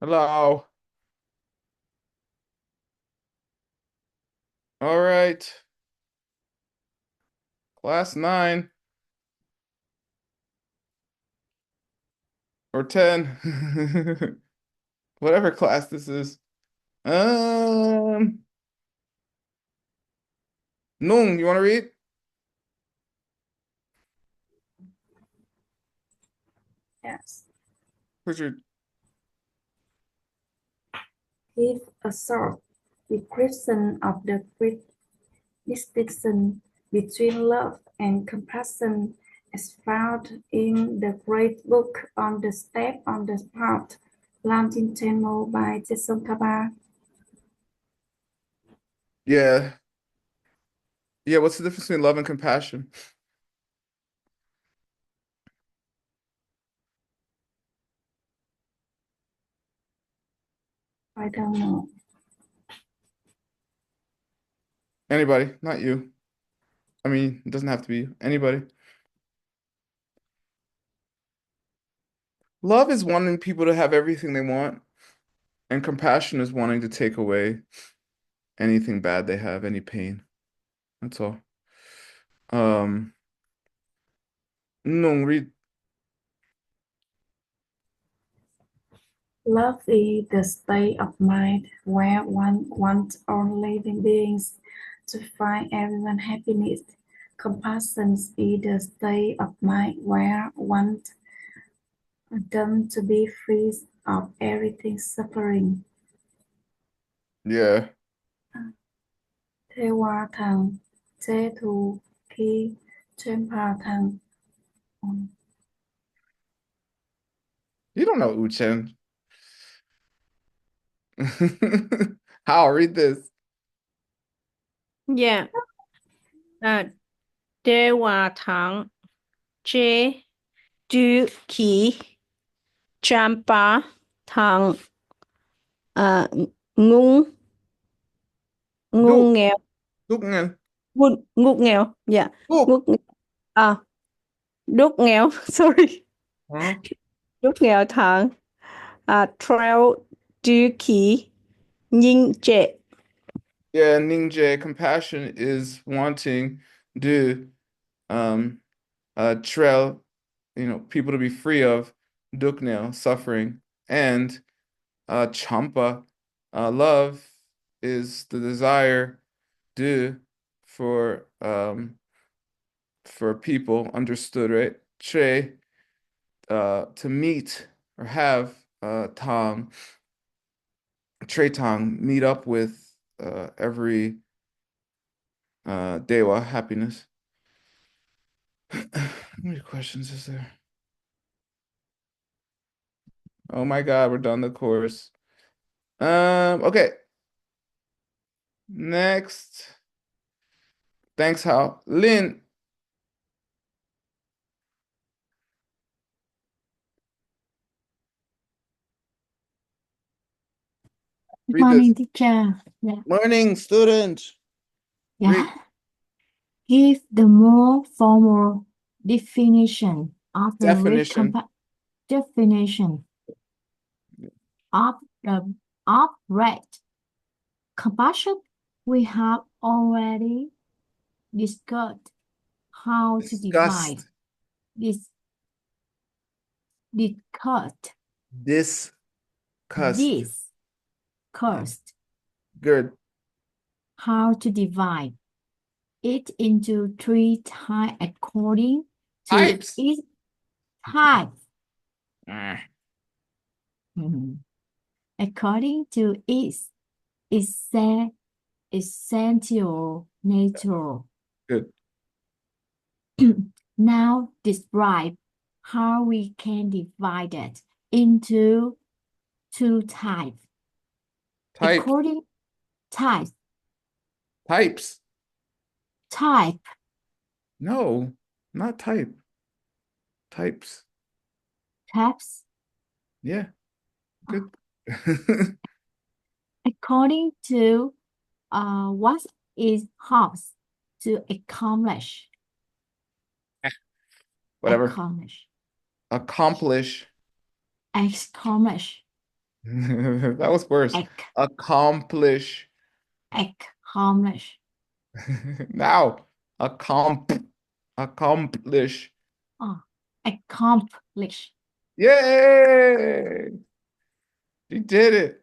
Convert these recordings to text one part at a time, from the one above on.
Hello. All right. Class 9 or 10. Whatever class this is. Um, Nung, you want to read? Yes. Who's your Give a short description of the great distinction between love and compassion as found in the great book on the step on the path, Lambing Tenmo by Jason Kaba. Yeah. Yeah, what's the difference between love and compassion? I don't know. Anybody, not you. I mean, it doesn't have to be you. Anybody. Love is wanting people to have everything they want, and compassion is wanting to take away anything bad they have, any pain. That's all. Um, Nung, read. Love is the state of mind where one wants all living beings to find everyone happiness. Compassion is the state of mind where one them to be free of everything suffering. Yeah. Thế hòa thằng, chế thù khi trên phà thằng. You don't know Uchen. How? Read this. Yeah. Đề hòa thắng chế du khí champa thắng ngung Đúc, ngung nghèo đúc ngân. ngục nghèo yeah Đúc. ngục đúc nghèo sorry Huh? đúc nghèo thắng trail du khí nhưng trệ Yeah, Ningje, compassion is wanting do um trail, people to be free of duknel, suffering, and champa, love is the desire do for people, understood, right? Che, to meet or have tang, tre tang, meet up with every dewa, happiness. How many questions is there? Oh my God, we're done the course. Okay. Next. Thanks, Hal. Lynn, Good read this. morning, teacher. Yeah. Morning, student. Read. Yeah. Give the more formal definition of the Definition. definition of the of red compassion. We have already discussed how to divide Disgust. this discussed Disgust. this cursed Good. how to divide it into three types according to Types. its type. Ah, Mhm. According to its essen- essential nature. good. Now describe how we can divide it into two types. Type. According type, Types. type, No, not type. Types. types. Yeah, good. According to what is house to accomplish, Whatever. accomplish, Accomplish. accomplish. That was worse. Ac Accomplish. accomplish. Now, accomplish. Oh, accomplish. Yay! You did it.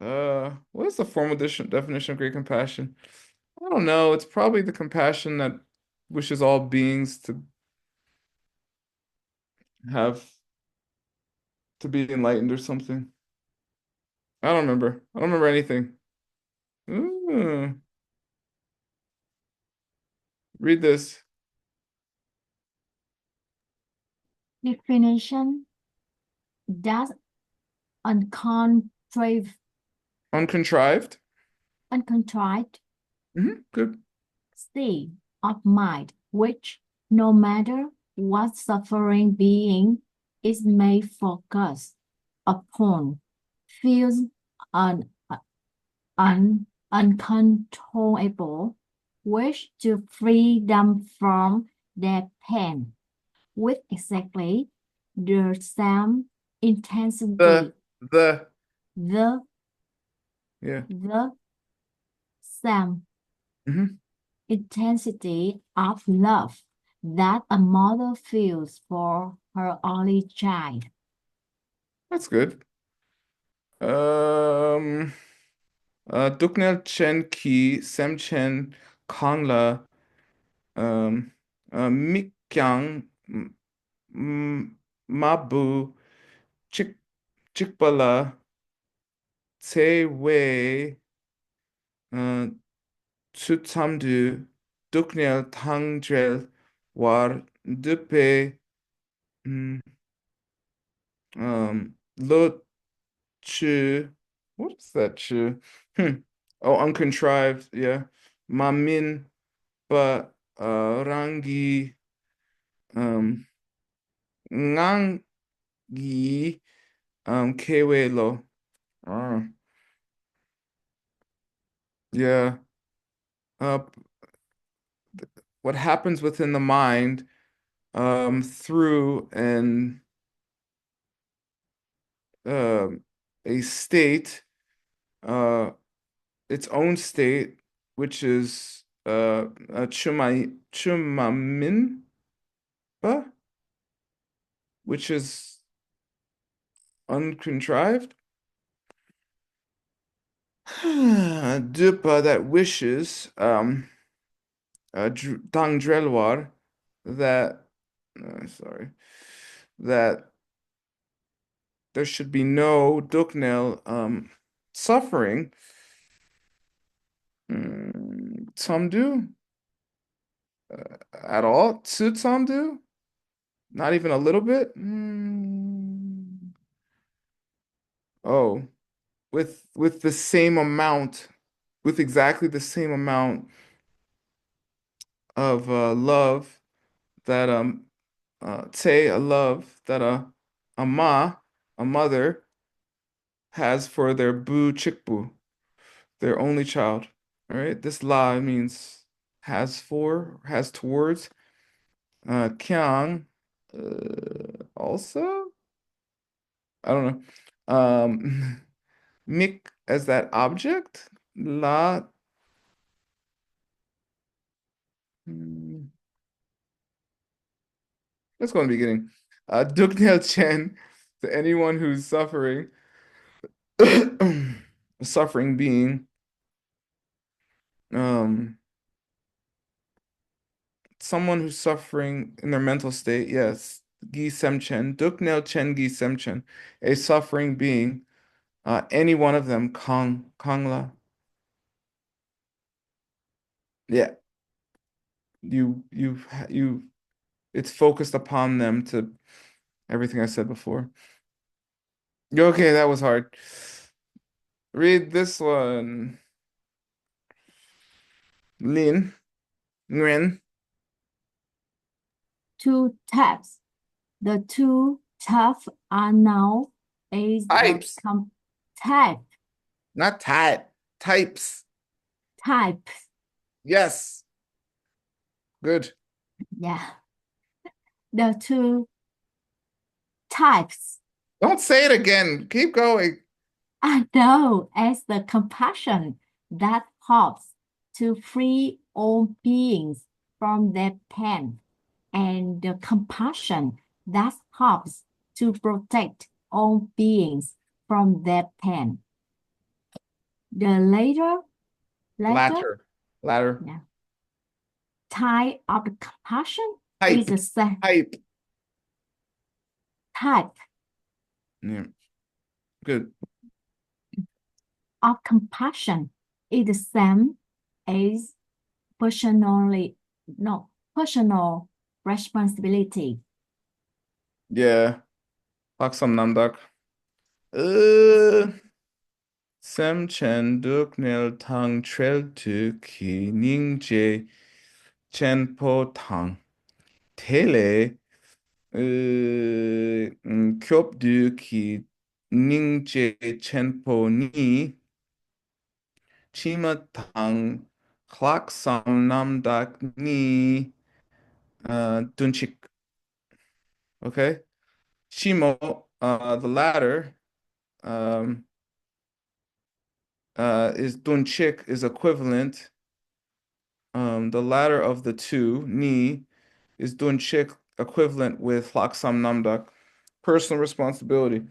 What is the formal definition of great compassion? I don't know. It's probably the compassion that wishes all beings have to be enlightened or something. I don't remember. I don't remember anything. Ooh, read this. Definition: that uncontrived, Uncontrived. uncontrived Good. state of mind, which, no matter what suffering being is may focus upon, feels an uncontrollable wish to free them from their pain, with exactly the same intensity, The, the yeah. the same hmm intensity of love that a mother feels for her only child. That's good. Duknel Chen Ki, Sem Chen, Kangla, um, Mikyang, Mabu, Chik, Chikbala, Tse Wei, uh, Tsutamdu, Duknel Tangrel, War, Dupe, mm, Lo Chu, what is that Chu? Oh, uncontrived, yeah. Mamin, but Rangi, um, Ngangi, Kewelo. Ah, yeah. Uh, what happens within the mind, through um a state, uh, its own state, which is chumaminba, which is uncontrived. Dupa, that wishes, Dangdrelwar, that, sorry, that there should be no Duknel suffering. Samdu, at all? Tsutsamdu? Not even a little bit? Oh, with the same amount, with exactly the same amount of love that say a love that a ma, a mother, has for their bu chikbu, their only child. All right, this la means has for, has towards. Kyang, also, I don't know. Mik as that object. La. hmm, Let's go in the beginning. Duknel Chen, to anyone who's suffering, a suffering being, um, someone who's suffering in their mental state, yes. Gi Semchen, Duknel Chen Gi Semchen, a suffering being, any one of them, Kangla. Yeah, you it's focused upon them to everything I said before. Okay, that was hard. Read this one. Lin, Nguyen, Two taps. The two taps are now is the types, type not type, types. type. Yes, good. Yeah. the two types Don't say it again. Keep going. are known as the compassion that helps to free all beings from their pain and the compassion that helps to protect all beings from their pain. The latter Ladder. yeah, type of compassion is Hype. the same Hype. type Yeah. Good. of compassion is the same as personal responsibility. Yeah. Paksam namdak. Sem chen duk nil tang trel tu ki ning je chen po tang. Tele kyop du ki ning je chen po ni chima tang klak sam namdak ni dunchik. Okay? Shimo, the latter, um, is dunchik is equivalent. The latter of the two, ni, is dunchik equivalent with laksam namdak, personal responsibility.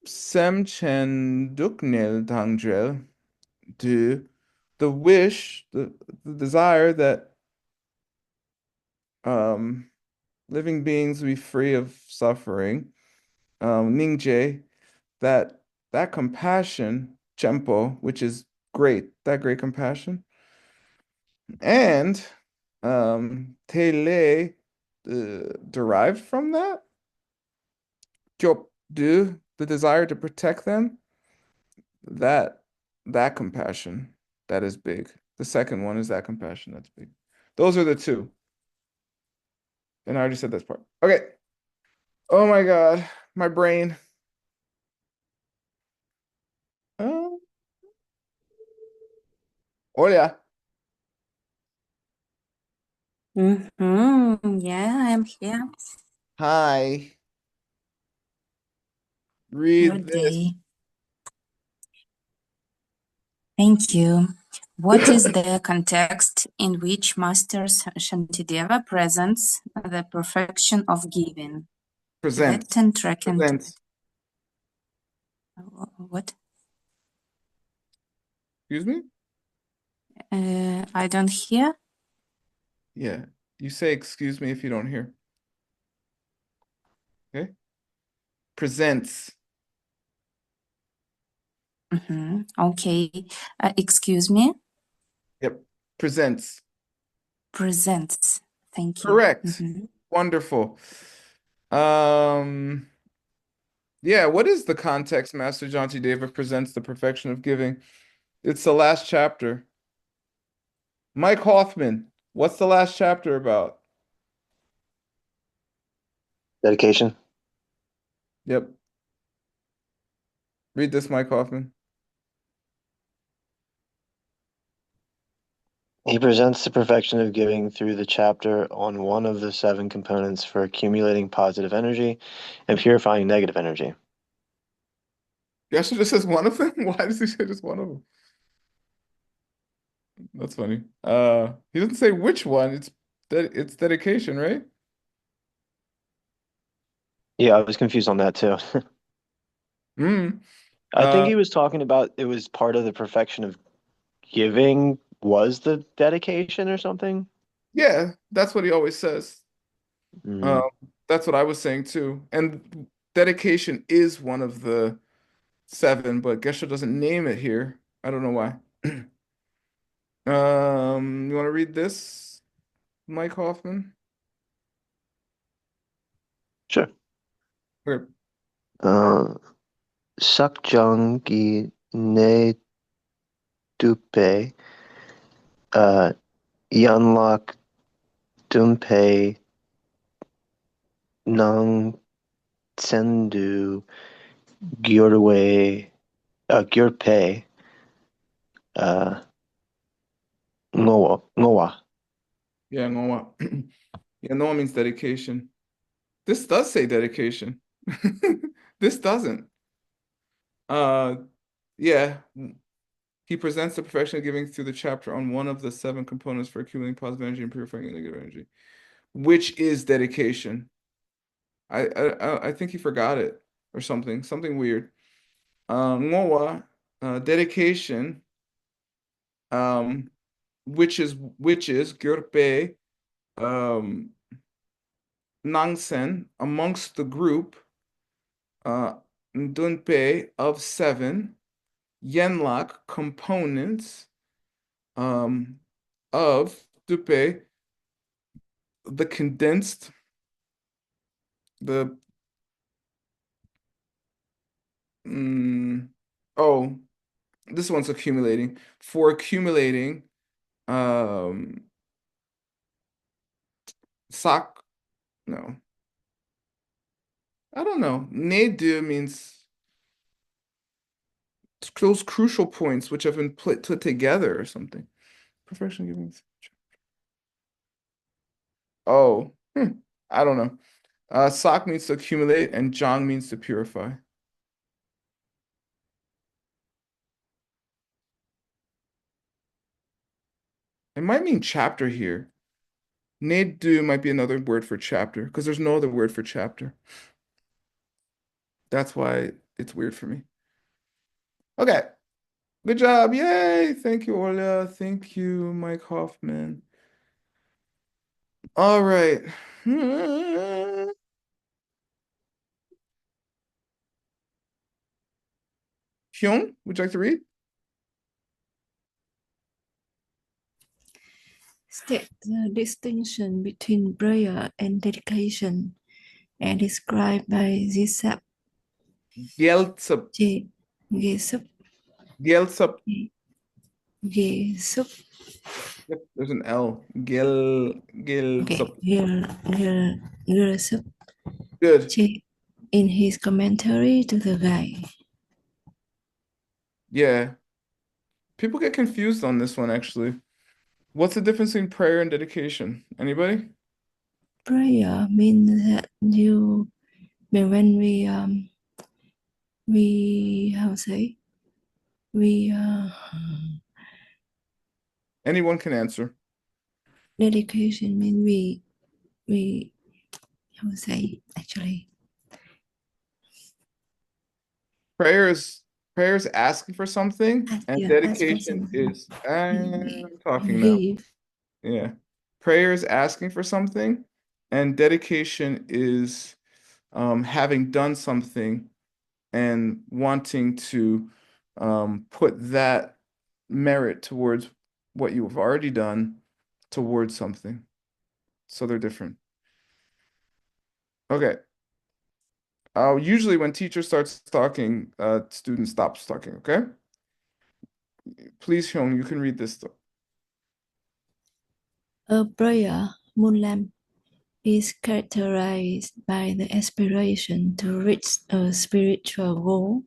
Sem chen duknel tangdrel, do the wish, the desire that living beings be free of suffering. Ningje, that compassion, Chempo, which is great, that great compassion, and Tele, derived from that, Kyop Du, the desire to protect them, that that compassion, that is big. The second one is that compassion, that's big. Those are the two. And I already said this part. Okay. Oh my God, my brain. Oh, Olia. Yeah, I'm here. Hi. Read Good this. day. Thank you. What is the context in which Master Shantideva presents the perfection of giving? Presents. Directing, tracking. Presents. What? Excuse me? I don't hear. Yeah. You say excuse me if you don't hear. Okay? Presents. Okay. Excuse me. Yep. Presents. Presents. Thank you. Correct. Wonderful. Um, yeah, what is the context Master Janti Deva presents the perfection of giving? It's the last chapter. Mike Hoffman, what's the last chapter about? Dedication. Yep. Read this, Mike Hoffman. He presents the perfection of giving through the chapter on one of the 7 components for accumulating positive energy and purifying negative energy. Yasha just says one of them? Why does he say just one of them? That's funny. He doesn't say which one. It's dedication, right? Yeah, I was confused on that too. Mm. I think he was talking about it was part of the perfection of giving was the dedication or something. Yeah, that's what he always says. Mm. That's what I was saying too. And dedication is one of the 7, but Geshe doesn't name it here. I don't know why. You want to read this, Mike Hoffman? Sure. Okay. Sakjang ne dupe yanlak dumpe nang tsendu gyurwe gyurpe ngowa. Yeah, ngowa. Yeah, ngowa means dedication. This does say dedication. This doesn't. Uh, yeah. He presents the perfection of giving through the chapter on one of the seven components for accumulating positive energy and purifying negative energy, which is dedication. I think he forgot it or something weird. Ngowa, dedication, um, which is Gyorpe, um, Nangsen amongst the group, Ndunpe of seven, Yenlak components, um, of Dupe, the condensed, the mm, oh, this one's accumulating. For accumulating, um, sak, no, I don't know. Nedu means those crucial points which have been put together or something. Perfection giving. Oh, I don't know. Sak means to accumulate, and Jang means to purify. It might mean chapter here. Nedu might be another word for chapter because there's no other word for chapter. That's why it's weird for me. Okay. Good job. Yay. Thank you, Ola. Thank you, Mike Hoffman. All right. Hyun, would you like to read? State the distinction between prayer and dedication, and described by Geshe Gyeltsab. Geshe Gyeltsab. Geshe. Yep, there's an L. Okay, Gyeltsab. Geshe Good. in his commentary to the guide. Yeah. People get confused on this one, actually. What's the difference between prayer and dedication? Anybody? Prayer means that when we how to say we Anyone can answer. dedication means we how to say actually Prayer is asking for something, and ask for dedication something. is I'm talking now. Give. Yeah. Prayer is asking for something, and dedication is having done something and wanting to put that merit towards what you've already done towards something. So they're different. Okay. Usually when teacher starts talking, student stops talking, okay? Please, Hyung, you can read this though. A prayer, Moonlam, is characterized by the aspiration to reach a spiritual goal.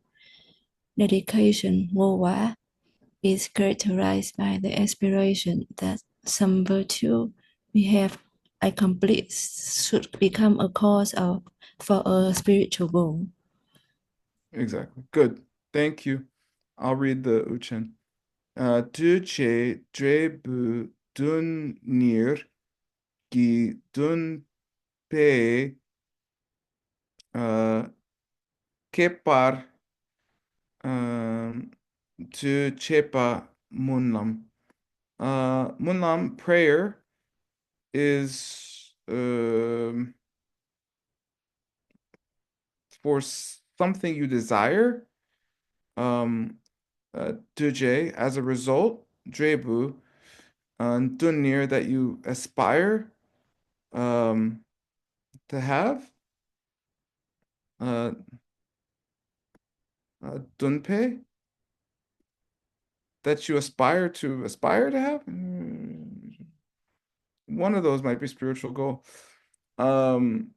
Dedication, Wowa, is characterized by the aspiration that some virtue we have accomplished should become a cause for a spiritual goal. Exactly. Good. Thank you. I'll read the Uchen. Du che dre bu dun nir gi dun pe kepar tu chepa munlam. Munlam prayer is for something you desire. Duje as a result. Drebu dunir that you aspire to have. Uh, Dunpe that you aspire to have. One of those might be spiritual goal. Um,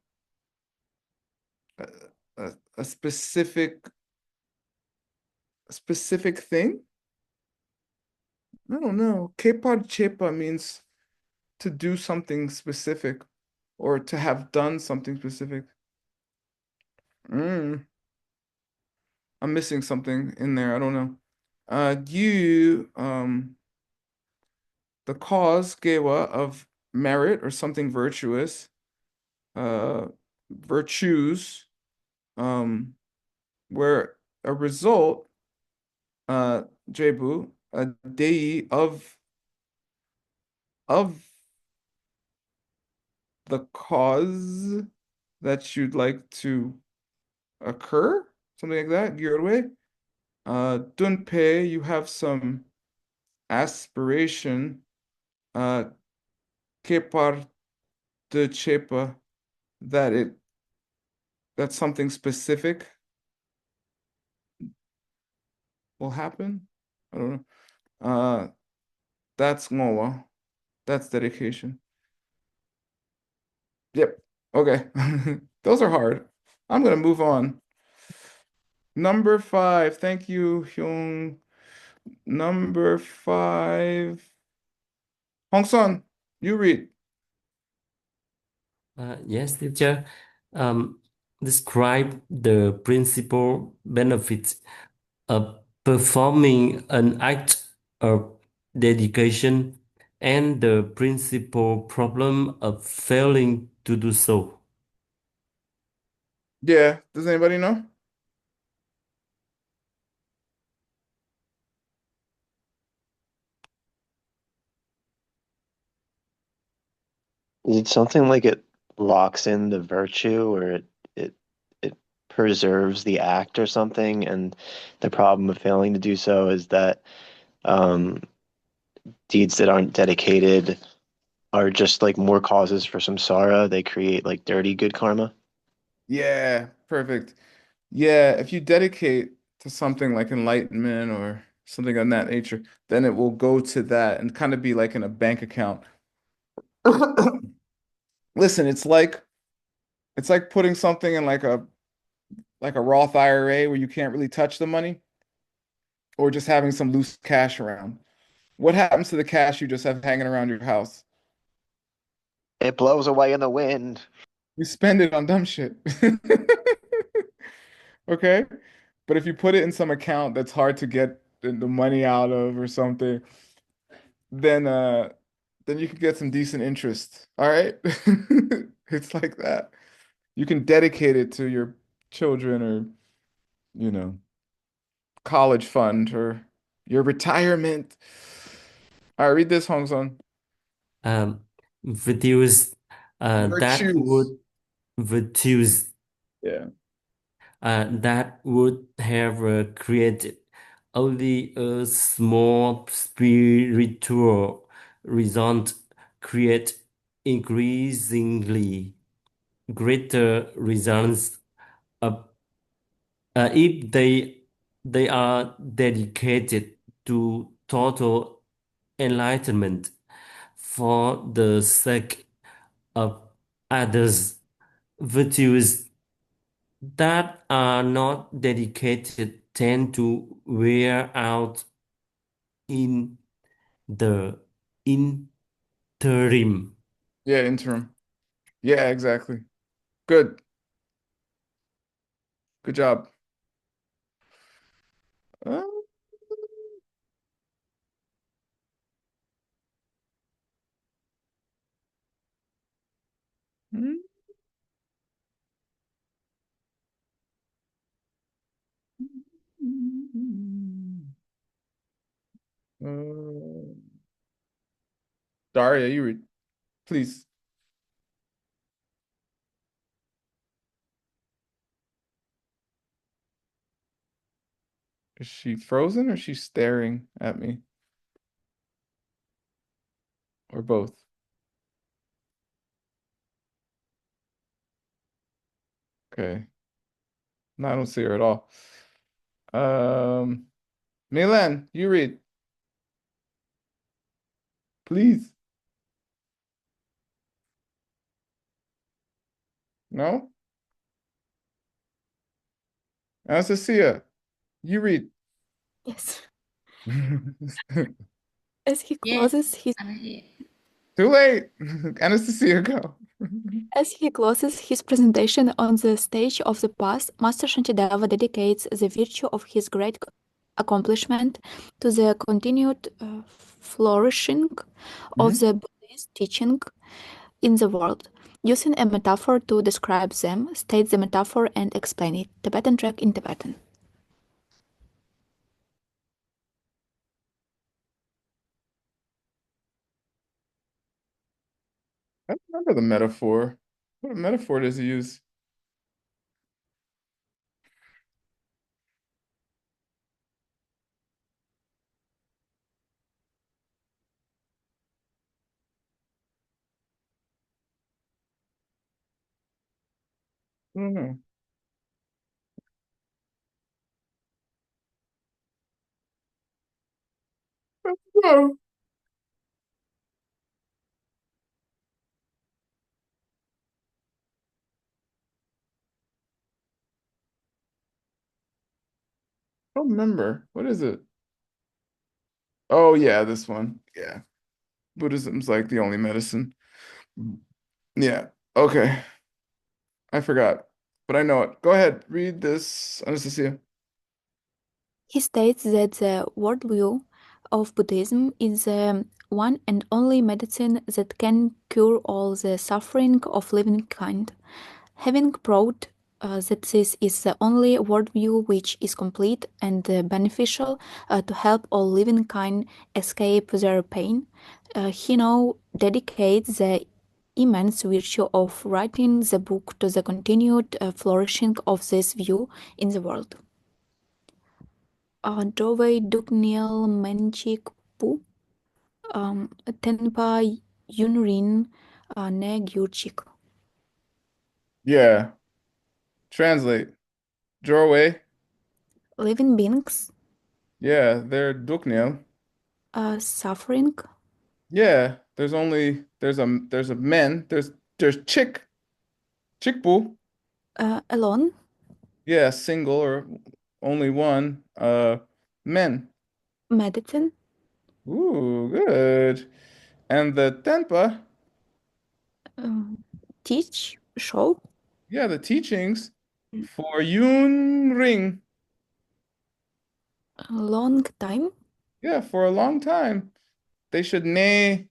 a, a specific thing. I don't know. Kepar chepa means to do something specific or to have done something specific. Mm, I'm missing something in there. I don't know. The cause, gewa, of merit or something virtuous, uh, virtues, um, where a result, uh, jebu, a dei of the cause that you'd like to occur, something like that, Yorwe. Dunpe, you have some aspiration, uh, kepar de chepa, that that something specific will happen. I don't know. That's ngowa. That's dedication. Yep. Okay. Those are hard. I'm gonna move on. Number 5. Thank you, Hyung. Number 5. Hong Son, you read. Yes, teacher. Um, Describe the principal benefits of performing an act of dedication and the principal problem of failing to do so. Yeah. Does anybody know? Is it something like it locks in the virtue or it it preserves the act or something? And the problem of failing to do so is that um, deeds that aren't dedicated are just like more causes for samsara. They create like dirty good karma. Yeah, perfect. Yeah, if you dedicate to something like enlightenment or something of that nature, then it will go to that and kind of be like in a bank account. Listen, it's like putting something in like a Roth IRA where you can't really touch the money or just having some loose cash around. What happens to the cash you just have hanging around your house? It blows away in the wind. You spend it on dumb shit. Okay? But if you put it in some account that's hard to get the money out of or something, then then you can get some decent interest. All right? It's like that. You can dedicate it to your children or, you know, college fund or your retirement. All right, read this, Hong Song. Um, Virtues that Virtues. would virtues Yeah. that would have created only a small spiritual result create increasingly greater results of, if they are dedicated to total enlightenment for the sake of others. Virtues that are not dedicated tend to wear out in the interim. Yeah, interim. Yeah, exactly. Good. Good job. Uh, hmm. Uh, Daria, you read, please. Is she frozen or is she staring at me? Or both? Okay. No, I don't see her at all. Milan, you read, please. No? Anastasia, you read. Yes. As he Yes, closes his I'm here. Too late. Anastasia, go. As he closes his presentation on the stage of the past, Master Shantideva dedicates the virtue of his great accomplishment to the continued flourishing of Mhm. the Buddhist teaching in the world. Using a metaphor to describe them, state the metaphor and explain it. Tibetan track in Tibetan. I don't remember the metaphor. What metaphor does he use? I don't know. No, I don't remember. What is it? Oh yeah, this one. Yeah. Buddhism's like the only medicine. Yeah. Okay. I forgot. But I know it. Go ahead. Read this, Anastasia. He states that the worldview of Buddhism is the one and only medicine that can cure all the suffering of living kind. Having proved that this is the only worldview which is complete and beneficial to help all living kind escape their pain, he now dedicates the immense virtue of writing the book to the continued flourishing of this view in the world. Dovey Dukniel Menchik Pu Tenpa Yunrin Ne Gyurchik. Yeah. Translate. Jorway. Living beings Yeah, they're Dukniel. suffering Yeah, there's a men, there's chickboo. alone, Yeah, single or only one. Men. medicine, Ooh, good. And the tenpa, teach, show, yeah, the teachings for Yun Ring. long time, Yeah, for a long time. They should nay,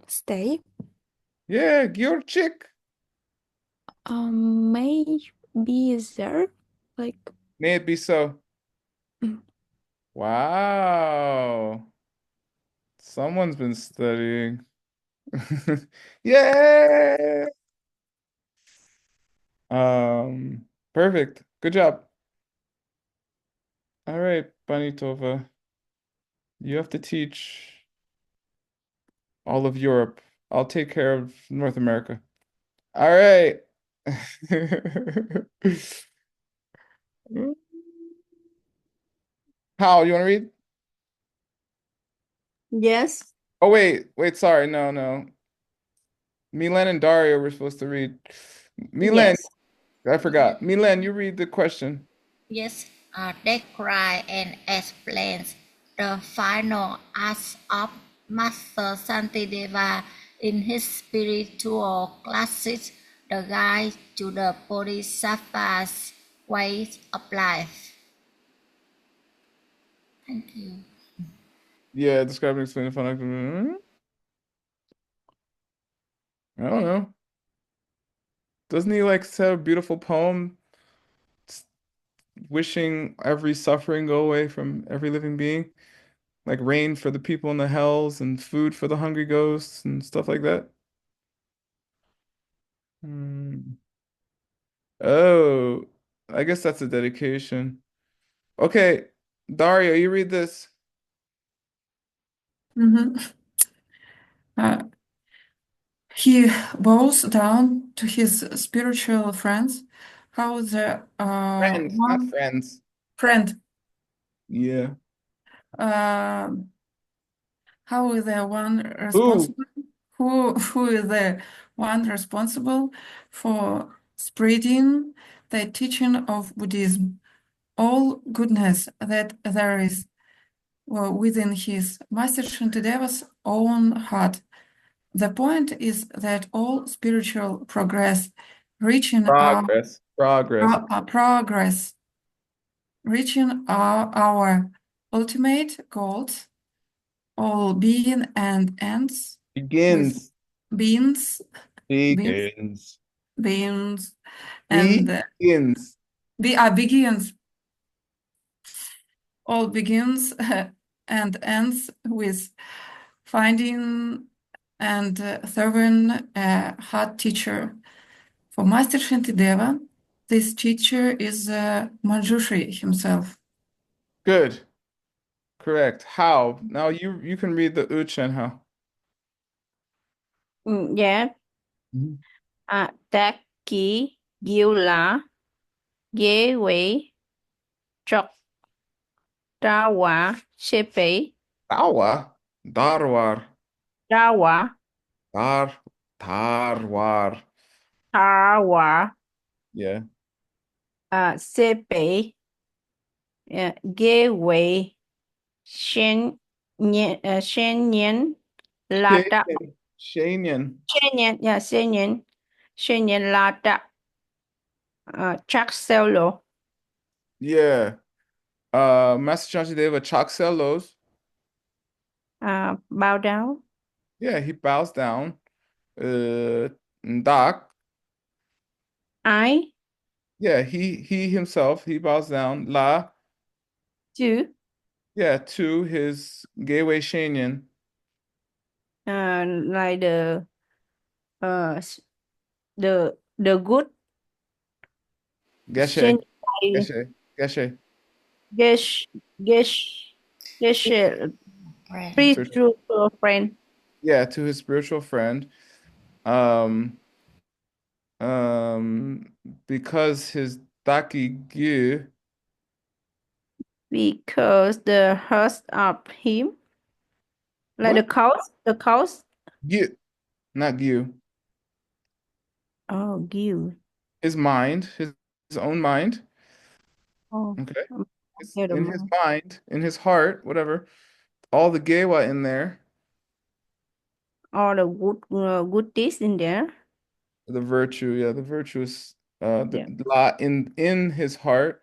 stay, yeah, Gyurchik. may be there, like May it be so. mm, Wow. Someone's been studying. Yay! Perfect. Good job. All right, Bunny Tova. You have to teach all of Europe. I'll take care of North America. All right. How, you want to read? Yes. Oh, wait, sorry. No, no. Milan and Dario were supposed to read. Milan, Yes. I forgot. Milan, you read the question. Yes, describe and explains the final acts of Master Santideva in his spiritual classes, the guide to the Bodhisattva's way of life. Thank you. Yeah, describe and explain the fun. I don't know. Doesn't he like have a beautiful poem s- wishing every suffering go away from every living being? Like rain for the people in the hells and food for the hungry ghosts and stuff like that? Hmm. Oh, I guess that's a dedication. Okay, Dario, you read this. Mhm. Uh, he bows down to his spiritual friends. How the Friends, not one friends. friend, Yeah. uh, how is the one Ooh, responsible? Who is the one responsible for spreading the teaching of Buddhism? All goodness that there is within his Master Shantideva's own heart. The point is that all spiritual progress reaching Progress. progress reaching our ultimate goals, all being and ends with Begins. beings, Begins. beings, and Begins. begins. All begins and ends with finding and serving a hard teacher. For Master Shantideva, this teacher is Manjushri himself. Good. Correct. How? Now you can read the Uchen how. Yeah. Tác ký ghiêu lá ghế quỷ trọc tra quả xê pỷ Dawa. Darwar. tra quả Tarwar. tha quả Yeah. xê pỷ ghế quỷ sen nhện la trạ Shanyan. sen nhện la trạ chắc xeo lộ Yeah. Master Shantideva Chaksellos. bow down. Yeah, he bows down. Ndak. I Yeah, he himself, he bows down. La. do Yeah, to his Gateway Shanyan. like uh the good Geshe. sen Geshe. Gesh Gesh Geshe Friend. spiritual friend. Yeah, to his spiritual friend. Um, um, because his Daki Gyu, Because the hearts of him, like what? the cows. Gyu, not Gyu. Oh, give. His mind, his own mind. Oh, Okay. I'm It's scared of in his mom. mind, in his heart, whatever. All the Gewa in there, All the good deeds in there. the virtue, yeah, the virtuous, Yeah. the la in his heart,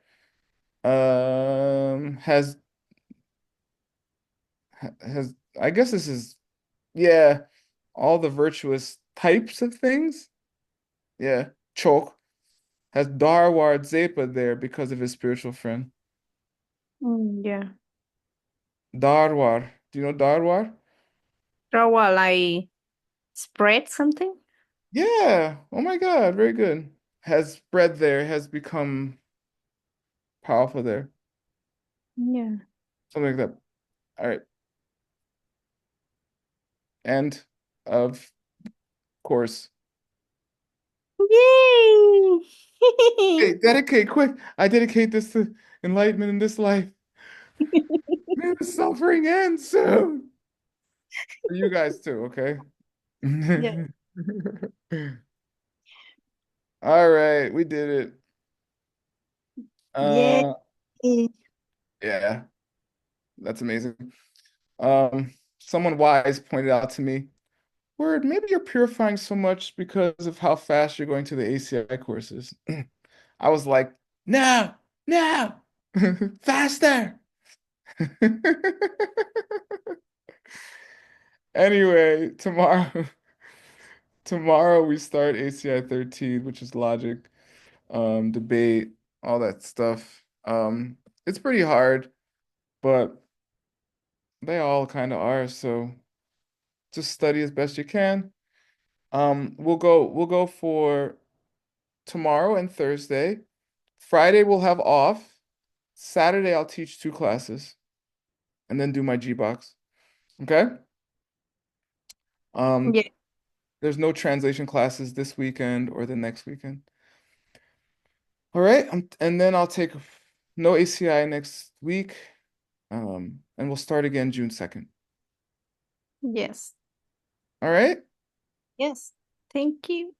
has I guess this is, yeah, all the virtuous types of things. Yeah, Chok has Darwar Zepa there because of his spiritual friend. Yeah. Darwar. Do you know Darwar? So what, like spread something? Yeah. Oh my God. Very good. Has spread there, has become powerful there. Yeah. Something like that. All right. End of course. Yay! Hey, dedicate quick. I dedicate this to enlightenment in this life. May the suffering end soon. For you guys too, okay? Yeah. All right, we did it. Yay. Uh, yeah, that's amazing. Someone wise pointed out to me, Word, maybe you're purifying so much because of how fast you're going to the ACI courses. I was like, no, no, faster. Anyway, tomorrow we start ACI 13, which is logic, debate, all that stuff. It's pretty hard, but they all kind of are, so just study as best you can. We'll go for tomorrow and Thursday. Friday we'll have off. Saturday I'll teach 2 classes and then do my G box. Okay? Yeah. There's no translation classes this weekend or the next weekend. All right, and then I'll take no ACI next week. And we'll start again June 2nd. Yes. All right? Yes. Thank you.